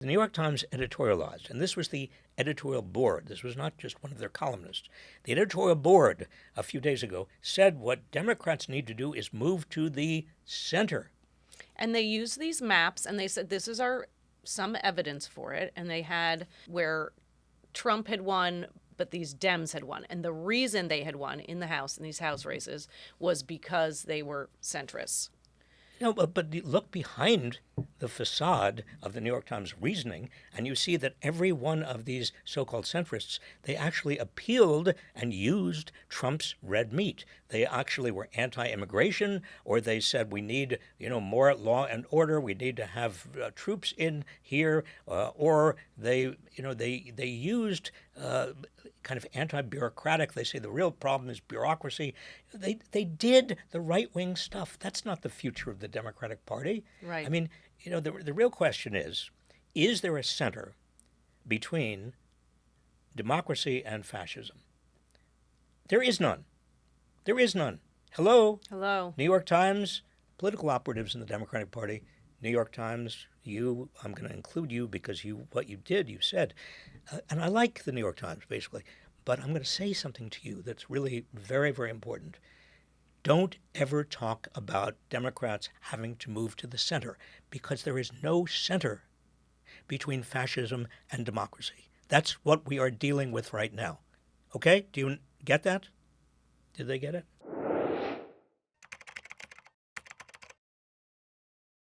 The New York Times editorialized, and this was the editorial board. This was not just one of their columnists. The editorial board a few days ago said what Democrats need to do is move to the center. And they used these maps, and they said this is some evidence for it. And they had where Trump had won, but these Dems had won. And the reason they had won in the House, in these House races, was because they were centrists. No, but you look behind the facade of the New York Times reasoning, and you see that every one of these so-called centrists, they actually appealed and used Trump's red meat. They actually were anti-immigration, or they said we need, more law and order. We need to have troops in here, or they used kind of anti-bureaucratic. They say the real problem is bureaucracy. They did the right-wing stuff. That's not the future of the Democratic Party. Right. I mean, the real question is there a center between democracy and fascism? There is none. There is none. Hello? Hello. New York Times, political operatives in the Democratic Party. New York Times, I'm going to include you because what you did, you said. And I like the New York Times, basically. But I'm going to say something to you that's really very, very important. Don't ever talk about Democrats having to move to the center, because there is no center between fascism and democracy. That's what we are dealing with right now. Okay? Do you get that? Did they get it?